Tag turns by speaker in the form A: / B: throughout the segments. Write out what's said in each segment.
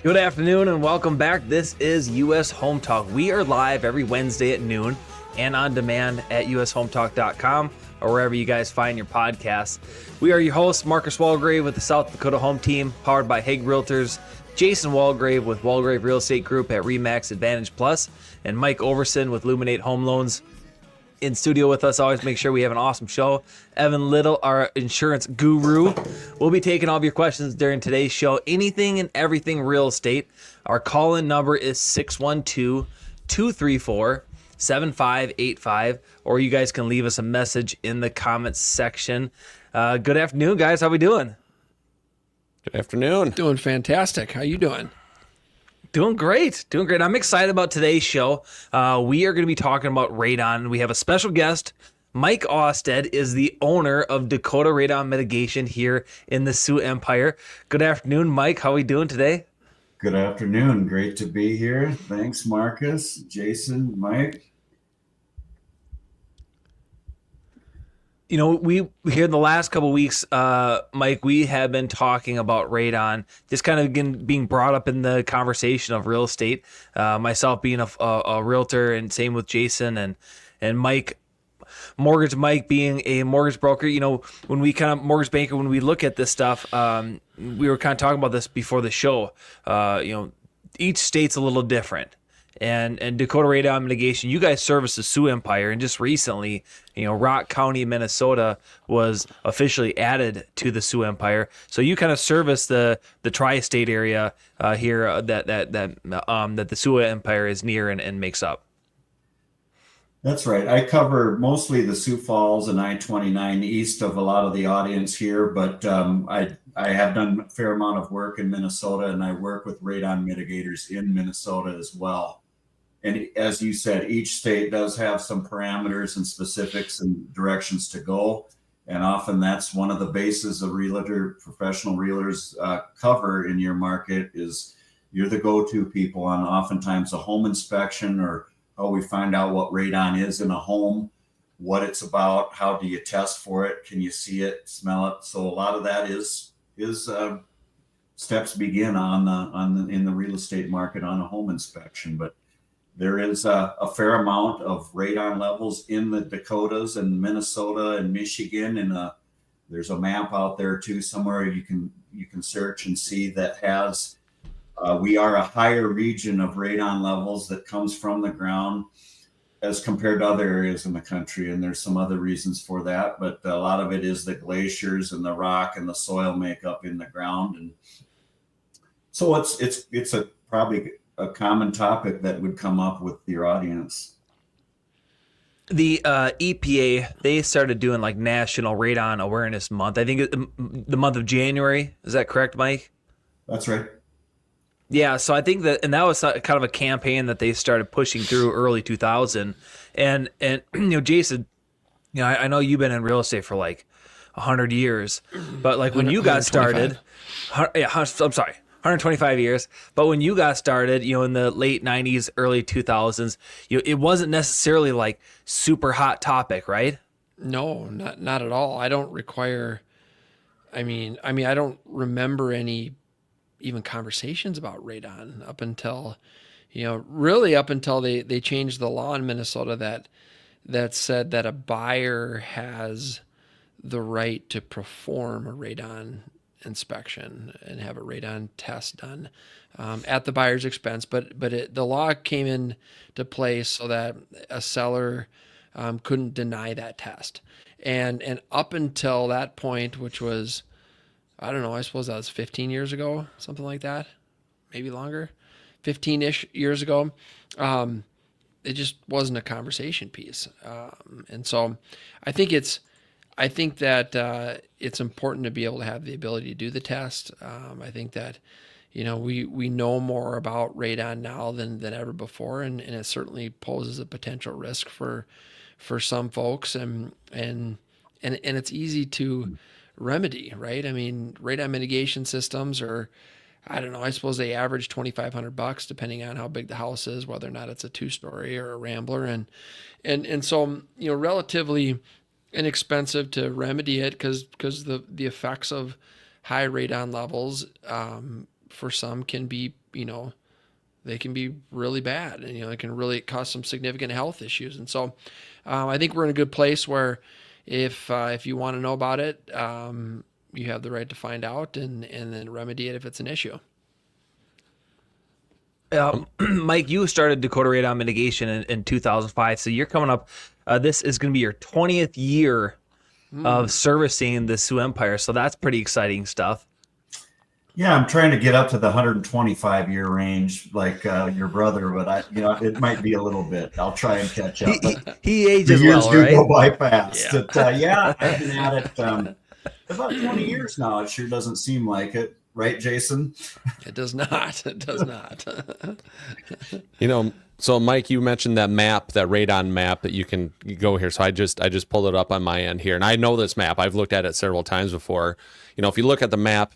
A: Good afternoon and welcome back. This is US Home Talk. We are live every Wednesday at noon and on demand at ushometalk.com or wherever you guys find your podcasts. We are your hosts, Marcus Walgrave with the South Dakota Home Team, powered by Hague Realtors, Jason Walgrave with Walgrave Real Estate Group at RE/MAX Advantage Plus, and Mike Overson with Luminate Home Loans. In studio with us, always make sure we have an awesome show. Evan Little, our insurance guru, will be taking all of your questions during today's show. Anything and everything real estate. Our call-in number is 612-234-7585, or you guys can leave us a message in the comments section. Good afternoon, guys. How we doing?
B: Good afternoon.
C: Doing fantastic. How you doing?
A: Doing great. I'm excited about today's show. We are going to be talking about radon. We have a special guest. Mike Osted is the owner of Dakota Radon Mitigation here in the Sioux Empire. Good afternoon, Mike. How are we doing today?
D: Good afternoon. Great to be here. Thanks, Marcus, Jason, Mike.
A: You know, we here in the last couple of weeks, Mike, we have been talking about radon, just kind of again being brought up in the conversation of real estate. Myself being a realtor, and same with Jason and Mike, Mortgage Mike being a mortgage broker. You know, when we kind of mortgage banker, when we look at this stuff, we were kind of talking about this before the show. Each state's a little different. And Dakota Radon Mitigation, you guys service the Sioux Empire, and just recently, Rock County, Minnesota was officially added to the Sioux Empire. So you kind of service the tri-state area here that the Sioux Empire is near and makes up.
D: That's right. I cover mostly the Sioux Falls and I-29 east of a lot of the audience here, but I have done a fair amount of work in Minnesota, and I work with radon mitigators in Minnesota as well. And as you said, each state does have some parameters and specifics and directions to go. And often that's one of the bases of professional realtors cover in your market is you're the go-to people on oftentimes a home inspection, or how we find out what radon is in a home, what it's about, how do you test for it, can you see it, smell it. So a lot of that is steps begin in the real estate market on a home inspection. But there is a fair amount of radon levels in the Dakotas and Minnesota and Michigan, and there's a map out there too somewhere you can search and see that has. We are a higher region of radon levels that comes from the ground as compared to other areas in the country, and there's some other reasons for that, but a lot of it is the glaciers and the rock and the soil makeup in the ground, and so it's probably a common topic that would come up with your audience.
A: The EPA, they started doing like National Radon Awareness Month. I think the month of January. Is that correct, Mike?
D: That's right.
A: Yeah, so I think that, and that was kind of a campaign that they started pushing through early 2000. And Jason, I know you've been in real estate for like 100 years, but like when you got started, 125 years. But when you got started, in the late 90s, early 2000s, it wasn't necessarily like super hot topic, right?
C: No, not at all. I don't remember any even conversations about radon up until they changed the law in Minnesota that said that a buyer has the right to perform a radon inspection and have a radon test done at the buyer's expense. But the law came into place so that a seller couldn't deny that test. And up until that point, which was, I don't know, I suppose that was 15 years ago, something like that, maybe longer, 15-ish years ago, it just wasn't a conversation piece. And so I think that it's important to be able to have the ability to do the test. I think that, we know more about radon now than ever before, and it certainly poses a potential risk for some folks, and it's easy to remedy, right? I mean, radon mitigation systems are, I don't know, I suppose they average $2,500 depending on how big the house is, whether or not it's a 2-story or a rambler, and so relatively inexpensive to remedy it because the effects of high radon levels for some can be, they can be really bad, and it can really cause some significant health issues. And so, I think we're in a good place where, if you want to know about it, you have the right to find out and then remedy it if it's an issue.
A: Mike, you started Dakota Radon Mitigation in 2005, so you're coming up. This is going to be your 20th year of servicing the Sioux Empire, so that's pretty exciting stuff.
D: Yeah, I'm trying to get up to the 125-year range, like your brother, but it might be a little bit. I'll try and catch up.
A: He ages
D: the years
A: well,
D: do
A: right?
D: go by fast.
C: Yeah.
D: But, yeah, I've been at it about 20 years now. It sure doesn't seem like it, right, Jason?
C: It does not. It does not.
B: So Mike, you mentioned that map, that radon map that you can go here. So I just pulled it up on my end here, and I know this map. I've looked at it several times before. If you look at the map,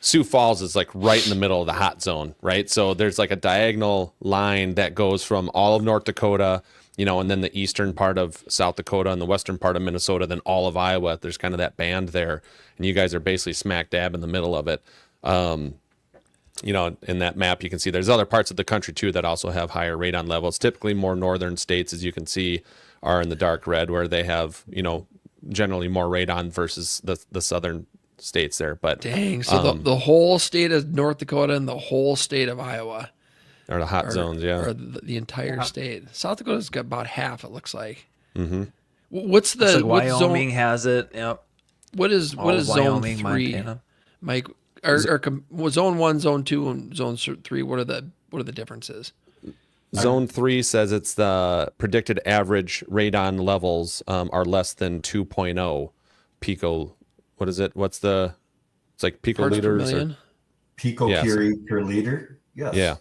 B: Sioux Falls is like right in the middle of the hot zone, right? So there's like a diagonal line that goes from all of North Dakota, and then the eastern part of South Dakota and the western part of Minnesota, then all of Iowa. There's kind of that band there, and you guys are basically smack dab in the middle of it. In that map, you can see there's other parts of the country too that also have higher radon levels. Typically more northern states, as you can see, are in the dark red, where they have, generally more radon versus the southern states there. But
C: dang, so the whole state of North Dakota and the whole state of Iowa
B: are the hot zones, yeah.
C: Or the entire state. South Dakota's got about half, it looks like.
B: Mm-hmm.
C: What's the
A: like Wyoming
C: zone,
A: has it? Yep.
C: What is
A: Wyoming,
C: zone 3,
A: Montana.
C: Mike? Zone 1, zone 2, and zone 3? What are the differences?
B: Zone 3 says it's the predicted average radon levels are less than 2.0 pico. What is it? It's like picoliters or
D: picocurie per liter. Yes.
B: Yeah.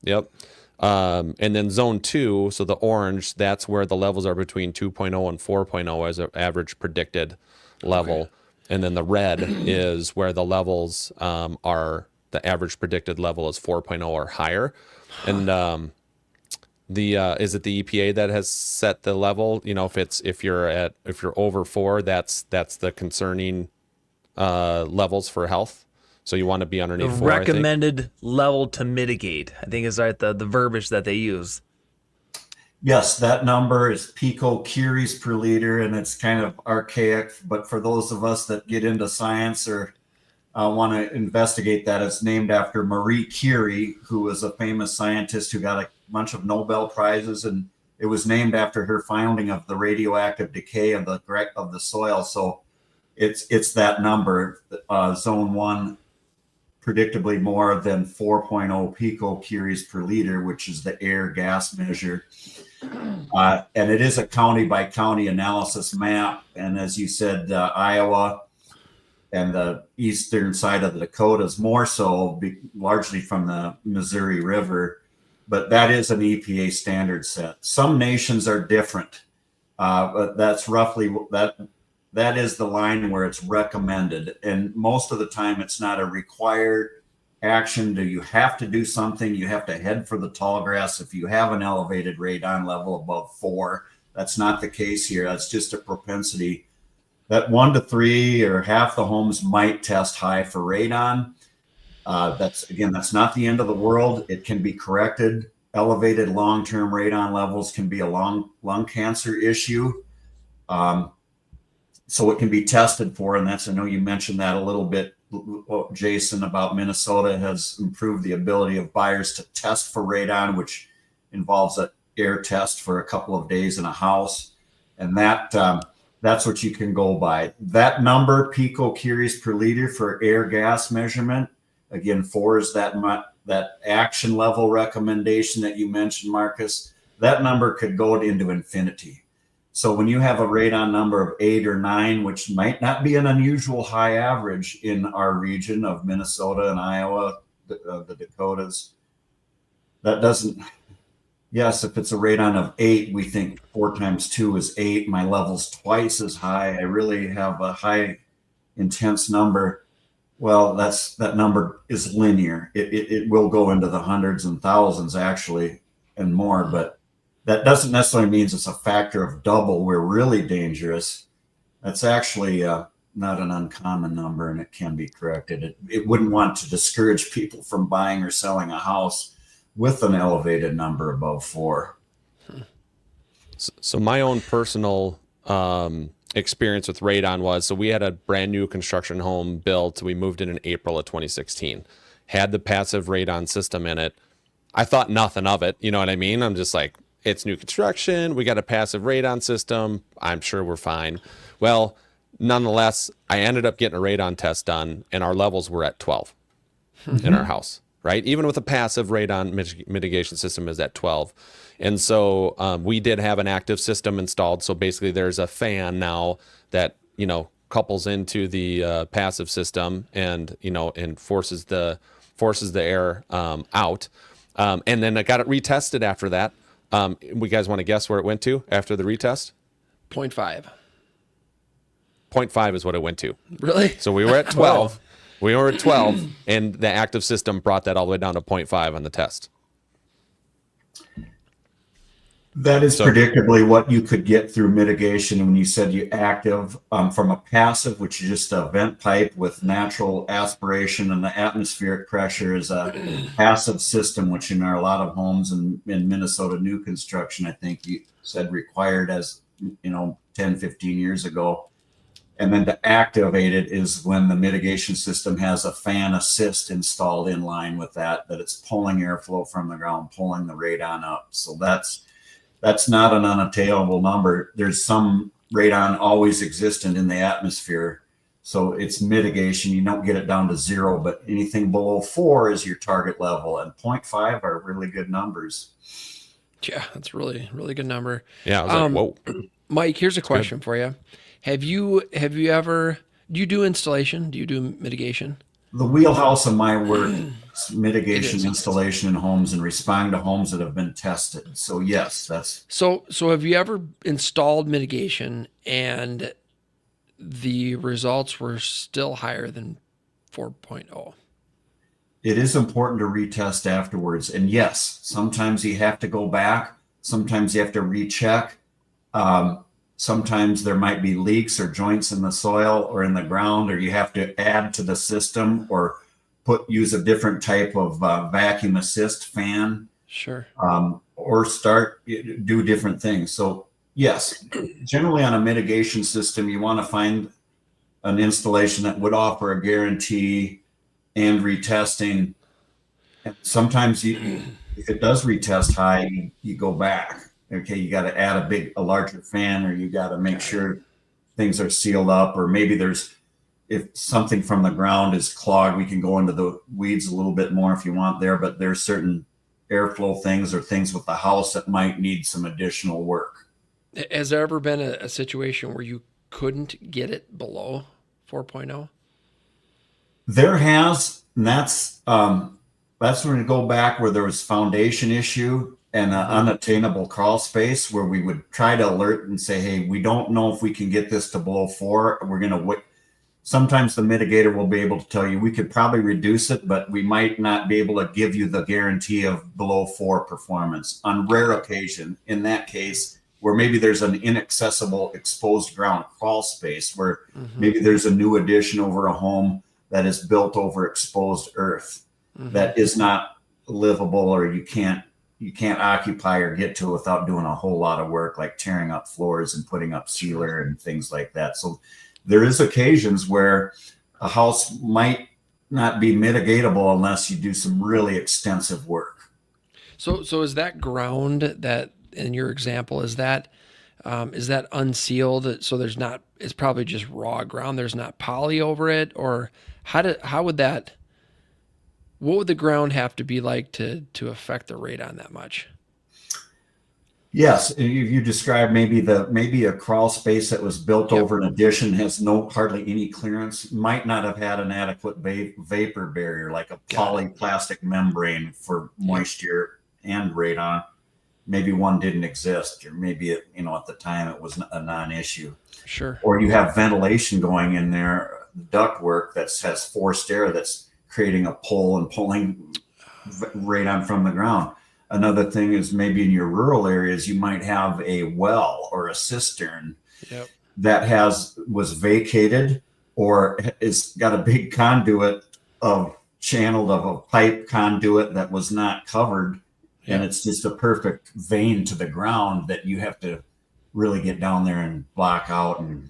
B: Yep. And then zone 2, so the orange, that's where the levels are between 2.0 and 4.0 as an average predicted level. Okay. And then the red is where the levels are, the average predicted level is 4.0 or higher. And is it the EPA that has set the level? If you're over 4, that's the concerning levels for health. So you want to be underneath 4.
A: Recommended level to mitigate, I think is right, the verbiage that they use.
D: Yes, that number is picocuries per liter, and it's kind of archaic. But for those of us that get into science or want to investigate that, it's named after Marie Curie, who was a famous scientist who got a bunch of Nobel Prizes, and it was named after her finding of the radioactive decay of the soil. So it's that number, zone 1. Predictably more than 4.0 picocuries per liter, which is the air gas measure. And it is a county by county analysis map. And as you said, Iowa and the eastern side of the Dakotas more so, largely from the Missouri River. But that is an EPA standard set. Some nations are different, but that's roughly that is the line where it's recommended. And most of the time it's not a required action. Do you have to do something? You have to head for the tall grass if you have an elevated radon level above 4. That's not the case here. That's just a propensity that 1 to 3 or half the homes might test high for radon. That's not the end of the world. It can be corrected. Elevated long-term radon levels can be a lung cancer issue. So it can be tested for, and I know you mentioned that a little bit, Jason, about Minnesota has improved the ability of buyers to test for radon, which involves an air test for a couple of days in a house. And that's what you can go by. That number, picocuries per liter for air gas measurement, again, 4 is that action level recommendation that you mentioned, Marcus. That number could go into infinity. So when you have a radon number of 8 or 9, which might not be an unusual high average in our region of Minnesota and Iowa, the Dakotas, that doesn't, yes, if it's a radon of 8, we think 4 times 2 is 8. My level's twice as high. I really have a high intense number. Well, that number is linear. It will go into the hundreds and thousands actually and more, but that doesn't necessarily mean it's a factor of double. We're really dangerous. That's actually not an uncommon number, and it can be corrected. It wouldn't want to discourage people from buying or selling a house with an elevated number above 4.
B: So my own personal experience with radon was, so we had a brand new construction home built. We moved in April of 2016, had the passive radon system in it. I thought nothing of it. You know what I mean? I'm just like, it's new construction. We got a passive radon system. I'm sure we're fine. Well, nonetheless, I ended up getting a radon test done, and our levels were at 12 in our house, right? Even with a passive radon mitigation system is at 12. And so we did have an active system installed. So basically there's a fan now that, couples into the passive system and, and forces the air out. And then I got it retested after that. We guys want to guess where it went to after the retest?
C: 0.5.
B: 0.5 is what it went to.
C: Really?
B: So we were at 12. We were at 12, and the active system brought that all the way down to 0.5 on the test.
D: That is predictably what you could get through mitigation when you said you active from a passive, which is just a vent pipe with natural aspiration, and the atmospheric pressure is a passive system, which in a lot of homes in Minnesota new construction, I think you said required as 10, 15 years ago. And then to activate it is when the mitigation system has a fan assist installed in line with that it's pulling airflow from the ground, pulling the radon up. So that's not an unattainable number. There's some radon always existent in the atmosphere. So it's mitigation. You don't get it down to 0, but anything below 4 is your target level, and 0.5 are really good numbers.
C: Yeah, that's really, really good number.
B: Yeah, I was like, whoa.
C: Mike, here's a question for you. Have you ever, do you do installation? Do you do mitigation?
D: The wheelhouse of my work is mitigation, installation in homes, and responding to homes that have been tested. So yes, that's.
C: So have you ever installed mitigation and the results were still higher than 4.0?
D: It is important to retest afterwards. And yes, sometimes you have to go back. Sometimes you have to recheck. Sometimes there might be leaks or joints in the soil or in the ground, or you have to add to the system or use a different type of vacuum assist fan.
C: Sure.
D: Or do different things. So yes, generally on a mitigation system, you want to find an installation that would offer a guarantee and retesting. And sometimes if it does retest high, you go back. Okay, you got to add a larger fan, or you got to make sure things are sealed up, or maybe if something from the ground is clogged, we can go into the weeds a little bit more if you want there, but there's certain airflow things or things with the house that might need some additional work.
C: Has there ever been a situation where you couldn't get it below 4.0?
D: There has, and that's when we go back where there was foundation issue and an unattainable crawl space, where we would try to alert and say, hey, we don't know if we can get this to below 4. We're going to wait. Sometimes the mitigator will be able to tell you we could probably reduce it, but we might not be able to give you the guarantee of below 4 performance. On rare occasion, in that case, where maybe there's an inaccessible exposed ground crawl space, where maybe there's a new addition over a home that is built over exposed earth that is not livable, or you can't occupy or get to without doing a whole lot of work, like tearing up floors and putting up sealer and things like that. So there is occasions where a house might not be mitigatable unless you do some really extensive work.
C: So is that ground that in your example, is that unsealed? So it's probably just raw ground. There's not poly over it, or what would the ground have to be like to affect the radon that much?
D: Yes, you described maybe a crawl space that was built over an addition, has hardly any clearance, might not have had an adequate vapor barrier, like a polyplastic membrane for moisture and radon. Maybe one didn't exist, or maybe at the time it was a non-issue.
C: Sure.
D: Or you have ventilation going in there, ductwork that has forced air that's creating a pull and pulling radon from the ground. Another thing is maybe in your rural areas, you might have a well or a cistern that was vacated, or it's got a big conduit of channeled of a pipe conduit that was not covered, and it's just a perfect vein to the ground that you have to really get down there and block out. And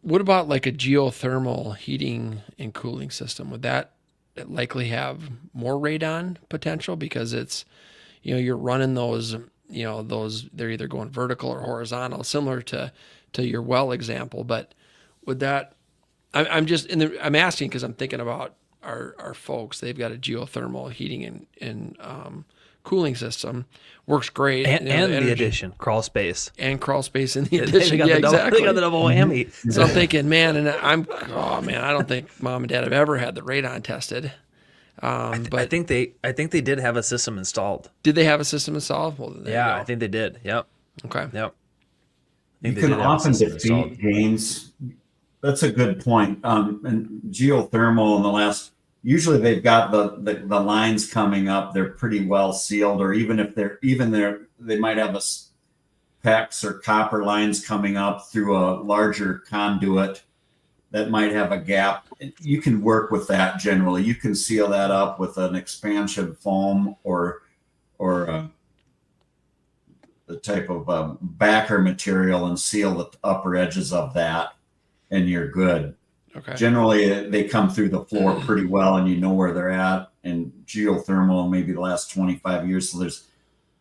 C: What about like a geothermal heating and cooling system? Would that likely have more radon potential because it's, you're running those, they're either going vertical or horizontal, similar to your well example. But would that, I'm asking because I'm thinking about our folks. They've got a geothermal heating and cooling system, works great,
A: and the addition crawl space
C: in the
A: They
C: addition.
A: got
C: Yeah,
A: the double,
C: exactly.
A: they got the double whammy.
C: So I'm thinking, man, I don't think mom and dad have ever had the radon tested. But
A: I think they did have a system installed.
C: did they have a system installed? Well, there you
A: Yeah,
C: go.
A: I think they did. Yep.
C: Okay.
A: Yep.
D: you can often defeat gains. That's a good point. And geothermal in the last, usually they've got the lines coming up. They're pretty well sealed, or even if they might have PEX or copper lines coming up through a larger conduit that might have a gap. You can work with that generally. You can seal that up with an expansion foam or the type of backer material and seal the upper edges of that, and you're good.
C: Okay.
D: Generally, they come through the floor pretty well, and you know where they're at. And geothermal, maybe the last 25 years, so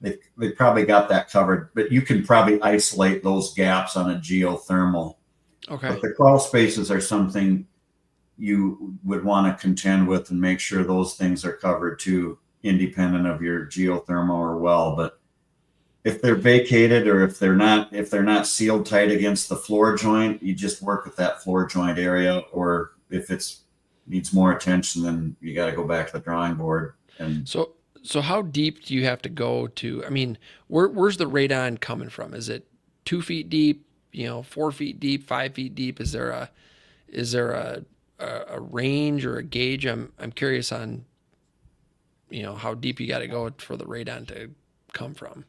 D: they probably got that covered. But you can probably isolate those gaps on a geothermal.
C: Okay.
D: But the crawl spaces are something you would want to contend with and make sure those things are covered too, independent of your geothermal or well. But if they're vacated, or if they're not sealed tight against the floor joint, you just work with that floor joint area. Or if it's needs more attention, then you got to go back to the drawing board. And
C: So how deep do you have to go to? I mean, where's the radon coming from? Is it 2 feet deep? 4 feet deep? 5 feet deep? Is there a range or a gauge? I'm curious on how deep you got to go for the radon to come from.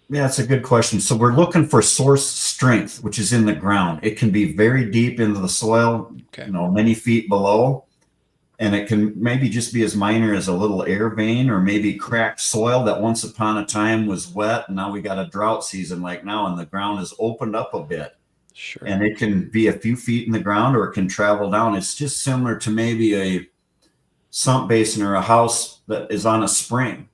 D: yeah, it's a good question. So we're looking for source strength, which is in the ground. It can be very deep into the soil,
C: Okay.
D: many feet below. And it can maybe just be as minor as a little air vein, or maybe cracked soil that once upon a time was wet. And now we got a drought season like now, and the ground has opened up a bit.
C: Sure.
D: And it can be a few feet in the ground, or it can travel down. It's just similar to maybe a sump basin or a house that is on a spring.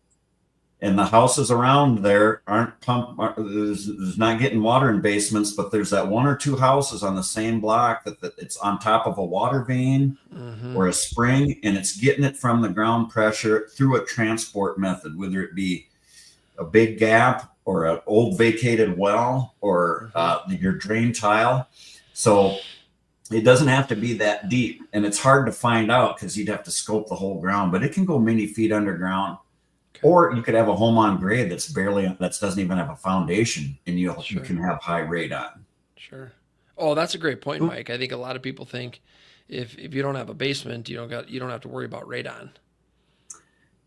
D: And the houses around there there's not getting water in basements, but there's that one or two houses on the same block that it's on top of a water vein or a spring, and it's getting it from the ground pressure through a transport method, whether it be a big gap or an old vacated well or your drain tile. So it doesn't have to be that deep, and it's hard to find out because you'd have to scope the whole ground, but it can go many feet underground. Or you could have a home on grade that doesn't even have a foundation, and you can have high radon.
C: Sure. Oh, that's a great point, Mike. I think a lot of people think if you don't have a basement, you don't have to worry about radon.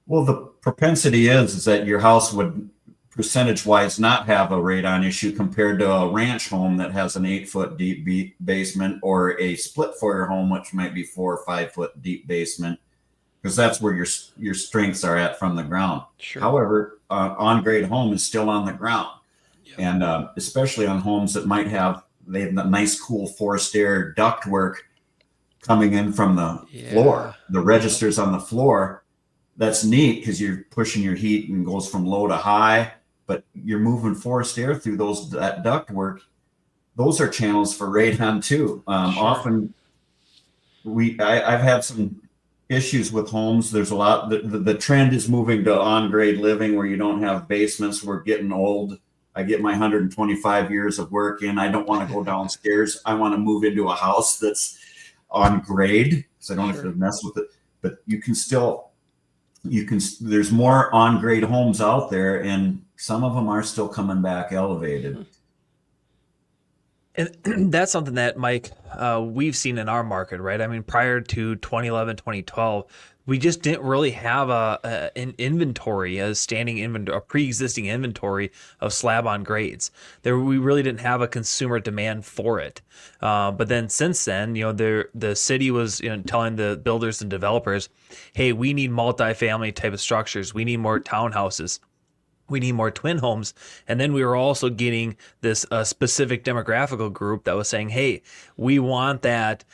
D: Well, the propensity is that your house would percentage-wise not have a radon issue compared to a ranch home that has an 8-foot deep basement, or a split-foyer home, which might be 4 or 5 foot deep basement, because that's where your strengths are at from the ground.
C: Sure.
D: However, on-grade home is still on the ground.
C: Yep.
D: And especially on homes that they have the nice, cool forced air ductwork coming in from the floor, the registers on the floor. That's neat because you're pushing your heat and goes from low to high, but you're moving forced air through that ductwork. Those are channels for radon too.
C: Sure.
D: Often I've had some issues with homes. There's a lot, the trend is moving to on-grade living where you don't have basements. We're getting old. I get my 125 years of work in. I don't want to go downstairs. I want to move into a house that's on grade because I don't have to mess with it. But there's more on-grade homes out there, and some of them are still coming back elevated.
A: And that's something that, Mike, we've seen in our market, right? I mean, prior to 2011, 2012, we just didn't really have an inventory, a standing inventory, a pre-existing inventory of slab-on grades. We really didn't have a consumer demand for it. But then since then, the city was telling the builders and developers, hey, we need multifamily type of structures. We need more townhouses. We need more twin homes. And then we were also getting this specific demographical group that was saying, hey, we want that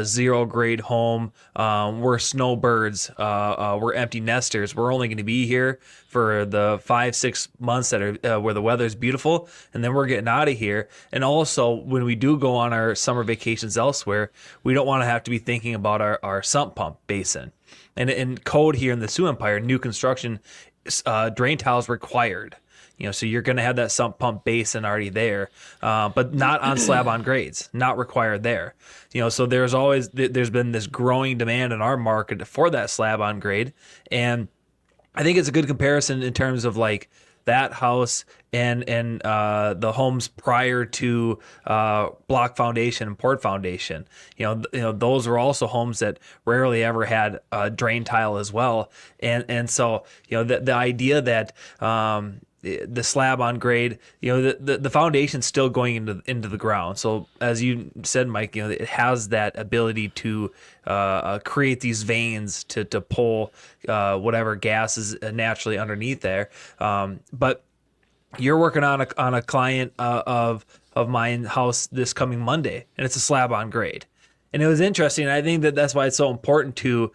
A: zero grade home. We're snowbirds. We're empty nesters. We're only going to be here for the 5-6 months that are where the weather's beautiful. And then we're getting out of here. And also when we do go on our summer vacations elsewhere, we don't want to have to be thinking about our sump pump basin. And in code here in the Sioux Empire, new construction, drain tiles required, so you're going to have that sump pump basin already there, but not on slab on grades, not required there. So there's been this growing demand in our market for that slab on grade. And I think it's a good comparison in terms of like that house and the homes prior to block foundation and port foundation. Those were also homes that rarely ever had a drain tile as well. And so the idea that the slab on grade, the foundation's still going into the ground. So as you said, Mike, it has that ability to create these veins to pull whatever gas is naturally underneath there. But you're working on a client of mine house this coming Monday, and it's a slab on grade. And it was interesting. I think that's why it's so important to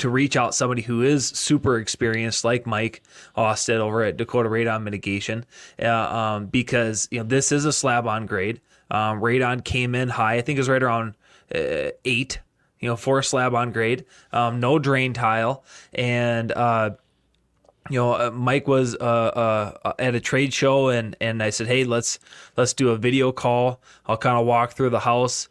A: reach out somebody who is super experienced, like Mike Austed over at Dakota Radon Mitigation, because this is a slab on grade. Radon came in high. I think it was right around 8. For a slab on grade, no drain tile, and Mike was at a trade show, and I said, hey, let's do a video call. I'll kind of walk through the house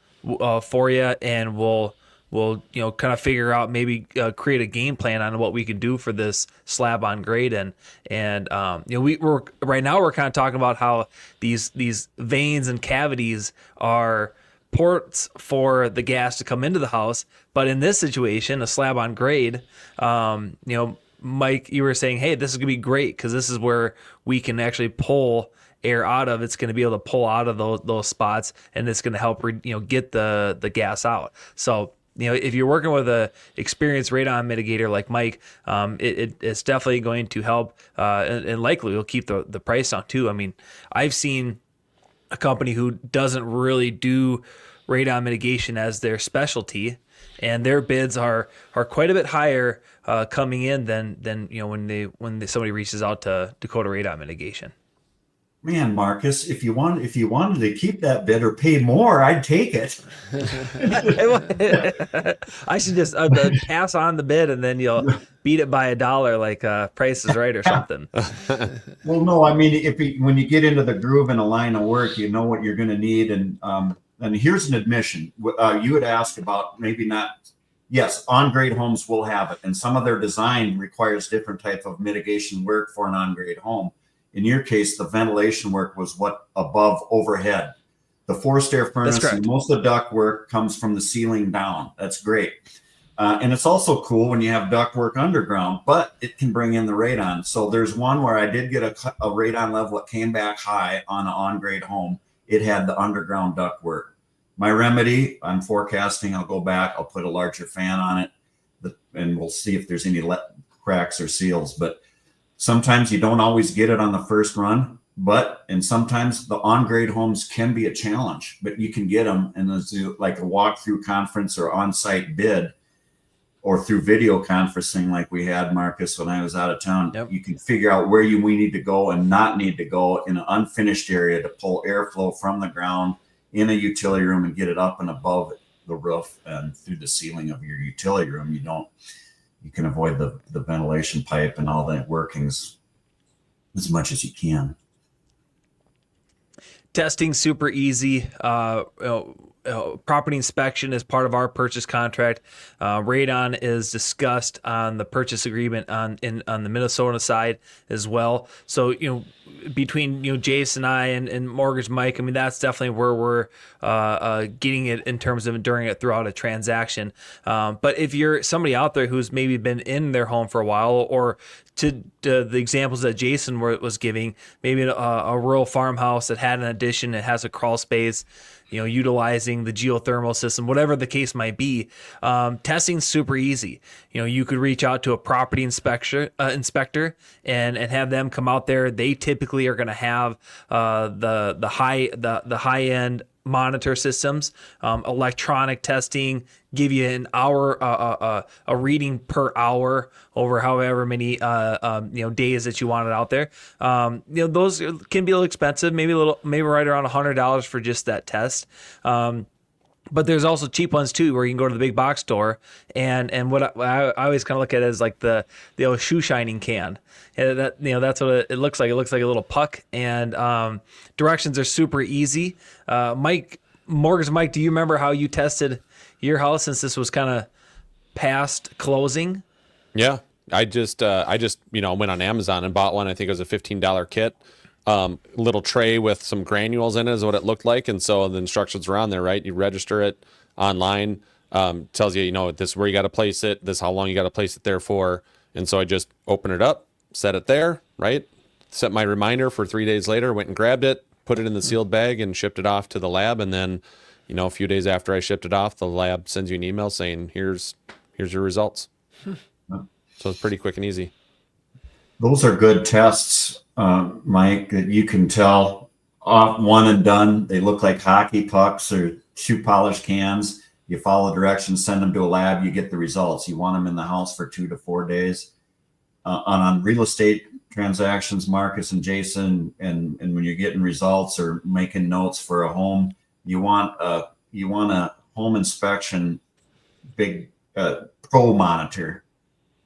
A: for you, and we'll kind of figure out, maybe create a game plan on what we can do for this slab on grade. And we're right now we're kind of talking about how these veins and cavities are ports for the gas to come into the house. But in this situation, a slab on grade, Mike, you were saying, hey, this is going to be great because this is where we can actually pull air out of. It's going to be able to pull out of those spots, and it's going to help get the gas out. So if you're working with a experienced radon mitigator like Mike, it's definitely going to help, and likely will keep the price down too. I mean, I've seen a company who doesn't really do radon mitigation as their specialty, and their bids are quite a bit higher coming in than when somebody reaches out to Dakota Radon Mitigation.
D: Man, Marcus, if you wanted to keep that bid or pay more, I'd take it.
A: I should just pass on the bid, and then you'll beat it by $1, like Price is Right or something.
D: Well, no, I mean, when you get into the groove in a line of work, you know what you're going to need. And here's an admission. You had asked about maybe not. Yes, on-grade homes will have it, and some of their design requires different type of mitigation work for an on-grade home. In your case, the ventilation work was above overhead. The forced air furnace and most of the duct work comes from the ceiling down. That's great. And it's also cool when you have duct work underground, but it can bring in the radon. So there's one where I did get a radon level that came back high on an on-grade home. It had the underground duct work. My remedy, I'm forecasting, I'll go back, I'll put a larger fan on it, and we'll see if there's any cracks or seals. But sometimes you don't always get it on the first run, and sometimes the on-grade homes can be a challenge, but you can get them. And there's like a walkthrough conference or on-site bid, or through video conferencing like we had, Marcus, when I was out of town. Yep. You can figure out where we need to go and not need to go in an unfinished area to pull airflow from the ground in a utility room and get it up and above the roof and through the ceiling of your utility room. You can avoid the ventilation pipe and all the workings as much as you can.
A: Testing super easy. property inspection is part of our purchase contract. Radon is discussed on the purchase agreement on the Minnesota side as well. So between Jason and I and Mortgage Mike, I mean that's definitely where we're getting it in terms of enduring it throughout a transaction. But if you're somebody out there who's maybe been in their home for a while, or to the examples that Jason was giving, maybe a rural farmhouse that had an addition, it has a crawl space, utilizing the geothermal system, whatever the case might be, testing's super easy. You could reach out to a property inspector and have them come out there. They typically are going to have the high end monitor systems, electronic testing, give you an hour, a reading per hour over however many days that you want it out there. Those can be a little expensive, maybe right around $100 for just that test. But there's also cheap ones too, where you can go to the big box store and what I always kind of look at it as like the old shoe shining can. And that's what it looks like. It looks like a little puck, and directions are super easy. Mortgage Mike, do you remember how you tested your house since this was kind of past closing?
B: Yeah, I just went on Amazon and bought one. I think it was a $15 kit. Little tray with some granules in it is what it looked like, and so the instructions are on there, right? You register it online, tells you, this is where you got to place it, this is how long you got to place it there for, and so I just opened it up, set it there, right? Set my reminder for 3 days later, went and grabbed it, put it in the sealed bag, and shipped it off to the lab, and then, a few days after I shipped it off, the lab sends you an email saying, here's your results. So it's pretty quick and easy.
D: Those are good tests, Mike, that you can tell off one and done. They look like hockey pucks or shoe polish cans. You follow directions, send them to a lab, you get the results. You want them in the house for 2 to 4 days. On real estate transactions, Marcus and Jason, and when you're getting results or making notes for a home, you want a home inspection big pro monitor.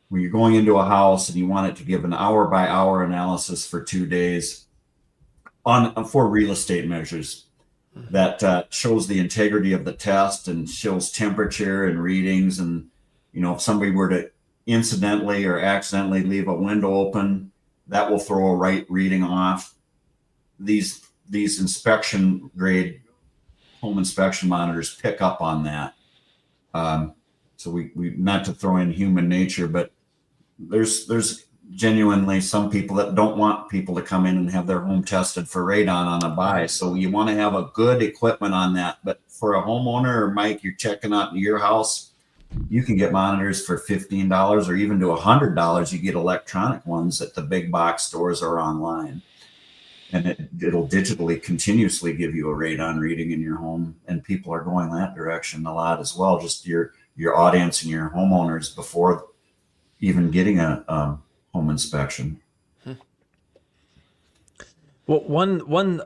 D: When you're going into a house and you want it to give an hour by hour analysis for 2 days for real estate measures that shows the integrity of the test and shows temperature and readings. And, if somebody were to incidentally or accidentally leave a window open, that will throw a right reading off. These inspection grade home inspection monitors pick up on that. So we not to throw in human nature, but there's genuinely some people that don't want people to come in and have their home tested for radon on a buy. So you want to have a good equipment on that. But for a homeowner, or Mike, you're checking out your house, you can get monitors for $15 or even to $100. You get electronic ones at the big box stores or online. And it'll digitally continuously give you a radon reading in your home. And people are going that direction a lot as well. Just your audience and your homeowners before even getting a home inspection.
A: Well, one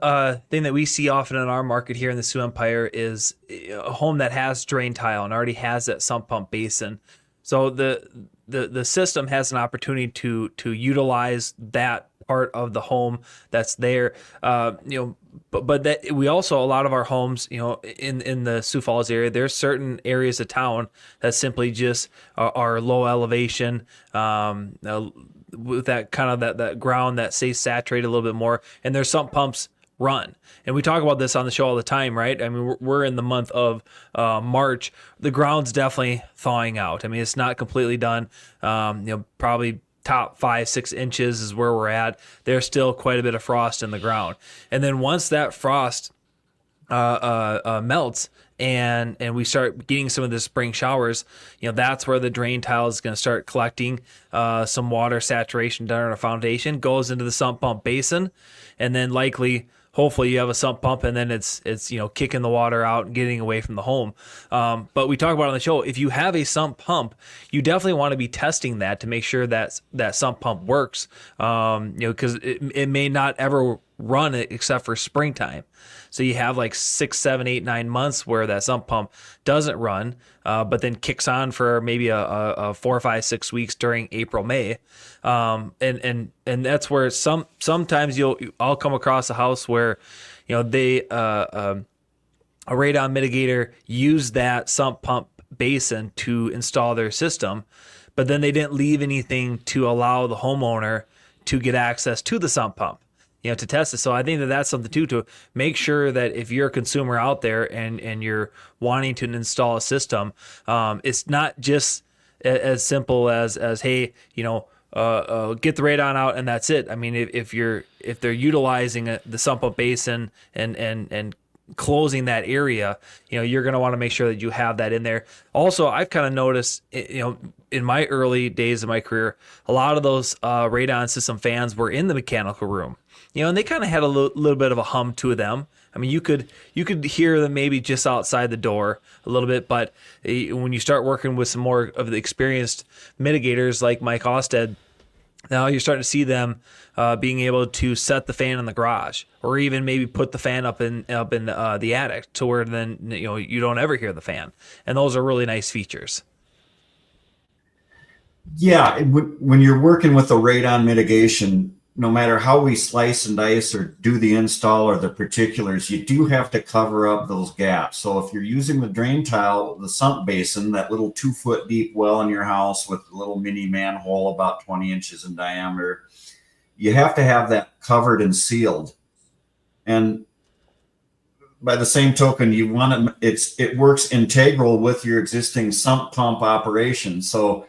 A: thing that we see often in our market here in the Sioux Empire is a home that has drain tile and already has that sump pump basin. So the system has an opportunity to utilize that part of the home that's there. But that we also, a lot of our homes, in the Sioux Falls area, there's certain areas of town that simply just are low elevation, with that kind of that ground that stays saturated a little bit more, and their sump pumps run. And we talk about this on the show all the time, right? I mean, we're in the month of March. The ground's definitely thawing out. I mean, it's not completely done. Probably top 5-6 inches is where we're at. There's still quite a bit of frost in the ground. And then once that frost melts and we start getting some of the spring showers, that's where the drain tile is going to start collecting some water saturation down in our foundation, goes into the sump pump basin, and then hopefully you have a sump pump, and then it's kicking the water out and getting away from the home. But we talk about on the show, if you have a sump pump, you definitely want to be testing that to make sure that sump pump works. Because it may not ever run it except for springtime. So you have like 6, 7, 8, 9 months where that sump pump doesn't run, but then kicks on for maybe a 4, 5, 6 weeks during April, May. And that's where sometimes I'll come across a house where, they a radon mitigator used that sump pump basin to install their system, but then they didn't leave anything to allow the homeowner to get access to the sump pump, to test it. So I think that that's something too, to make sure that if you're a consumer out there and you're wanting to install a system, it's not just as simple as hey, get the radon out and that's it. I mean, if they're utilizing the sump up basin and closing that area, you're going to want to make sure that you have that in there. Also, I've kind of noticed, in my early days of my career, a lot of those radon system fans were in the mechanical room, and they kind of had a little bit of a hum to them. I mean, you could hear them maybe just outside the door a little bit, but when you start working with some more of the experienced mitigators like Mike Osted, now you're starting to see them being able to set the fan in the garage, or even maybe put the fan up in the attic, to where then you don't ever hear the fan, and those are really nice features.
D: Yeah, when you're working with the radon mitigation, no matter how we slice and dice or do the install or the particulars, you do have to cover up those gaps. So if you're using the drain tile, the sump basin, that little 2-foot deep well in your house with a little mini manhole about 20 inches in diameter, you have to have that covered and sealed. And by the same token, you want it works integral with your existing sump pump operation. So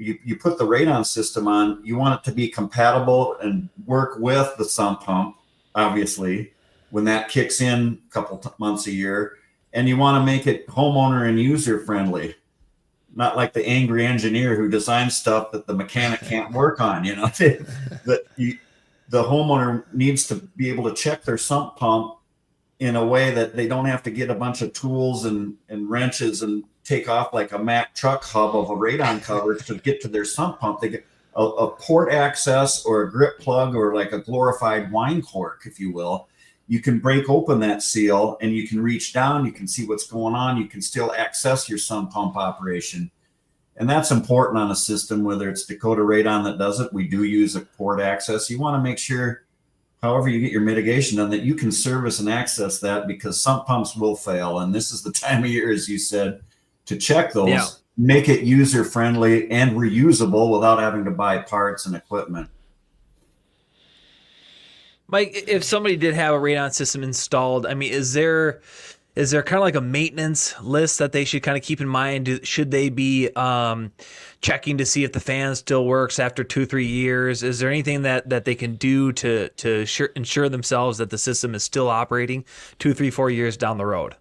D: you put the radon system on, you want it to be compatible and work with the sump pump, obviously, when that kicks in a couple months a year. And you want to make it homeowner and user friendly, not like the angry engineer who designs stuff that the mechanic can't work on. The homeowner needs to be able to check their sump pump in a way that they don't have to get a bunch of tools and wrenches and take off like a Mack truck hub of a radon cover to get to their sump pump. They get a port access or a grip plug, or like a glorified wine cork, if you will. You can break open that seal and you can reach down, you can see what's going on, you can still access your sump pump operation. And that's important on a system, whether it's Dakota Radon that does it. We do use a port access. You want to make sure, however you get your mitigation done, that you can service and access that, because sump pumps will fail. And this is the time of year, as you said, to check those,
A: Yeah.
D: Make it user friendly and reusable without having to buy parts and equipment.
A: Mike, if somebody did have a radon system installed, I mean, is there kind of like a maintenance list that they should kind of keep in mind? Should they be checking to see if the fan still works after 2-3 years? Is there anything that they can do to ensure themselves that the system is still operating 2, 3, 4 years down the road?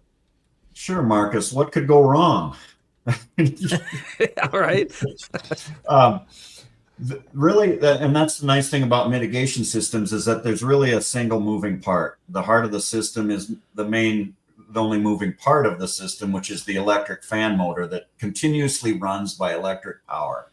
D: Sure, Marcus. What could go wrong?
A: All right.
D: Really, and that's the nice thing about mitigation systems, is that there's really a single moving part. The heart of the system is the only moving part of the system, which is the electric fan motor that continuously runs by electric power.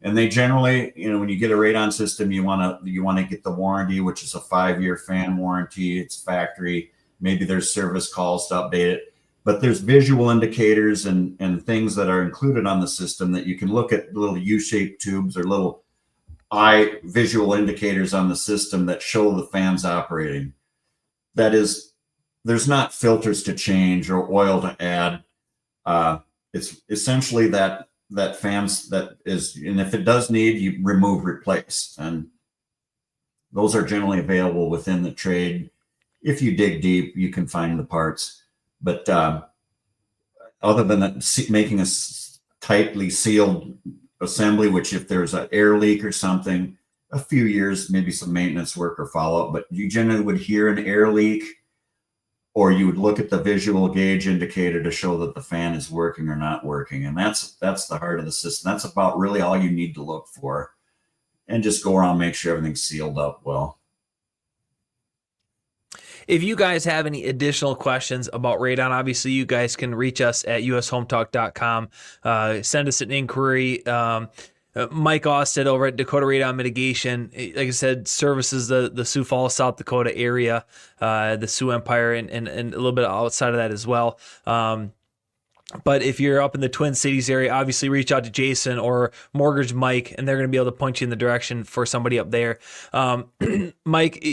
D: And they generally, when you get a radon system, you want to get the warranty, which is a 5-year fan warranty. It's factory. Maybe there's service calls to update it. But there's visual indicators and things that are included on the system that you can look at, little U-shaped tubes or little eye visual indicators on the system that show the fans operating. That is, there's not filters to change or oil to add. It's essentially that fans that is, and if it does need, you remove, replace. And those are generally available within the trade. If you dig deep, you can find the parts. But other than that, making a tightly sealed assembly, which if there's an air leak or something, a few years, maybe some maintenance work or follow-up, but you generally would hear an air leak, or you would look at the visual gauge indicator to show that the fan is working or not working. And that's the heart of the system. That's about really all you need to look for. And just go around, make sure everything's sealed up well.
A: If you guys have any additional questions about radon, obviously you guys can reach us at ushometalk.com. Send us an inquiry. Mike Osted over at Dakota Radon Mitigation, like I said, services the Sioux Falls, South Dakota area, the Sioux Empire, and a little bit outside of that as well. But if you're up in the Twin Cities area, obviously reach out to Jason or Mortgage Mike, and they're going to be able to point you in the direction for somebody up there. Mike,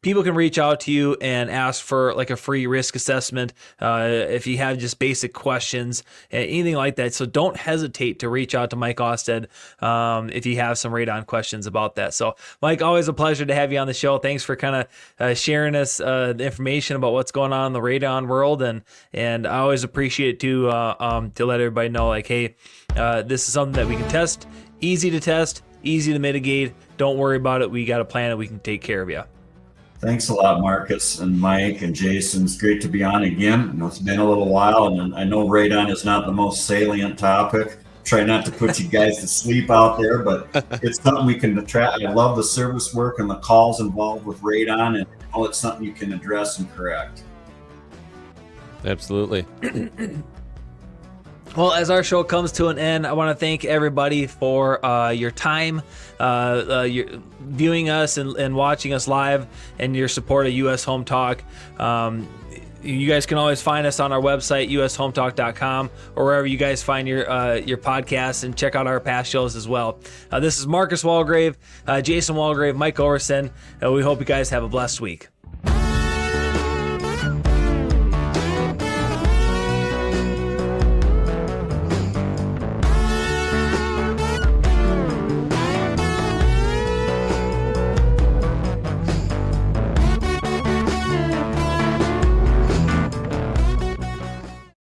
A: people can reach out to you and ask for like a free risk assessment if you have just basic questions, anything like that. So don't hesitate to reach out to Mike Osted if you have some radon questions about that. So, Mike, always a pleasure to have you on the show. Thanks for kind of sharing us the information about what's going on in the radon world, and I always appreciate it to let everybody know, like, hey, this is something that we can test, easy to test, easy to mitigate. Don't worry about it. We got a plan and we can take care of you.
D: Thanks a lot, Marcus and Mike and Jason. It's great to be on again. It's been a little while, and I know radon is not the most salient topic. Try not to put you guys to sleep out there, but it's something we can attract. I love the service work and the calls involved with radon, and I know it's something you can address and correct.
B: Absolutely.
A: Well, as our show comes to an end, I want to thank everybody for your time, your viewing us and watching us live, and your support of US Home Talk. You guys can always find us on our website, ushometalk.com, or wherever you guys find your podcasts, and check out our past shows as well. This is Marcus Walgrave, Jason Walgrave, Mike Overson. We hope you guys have a blessed week.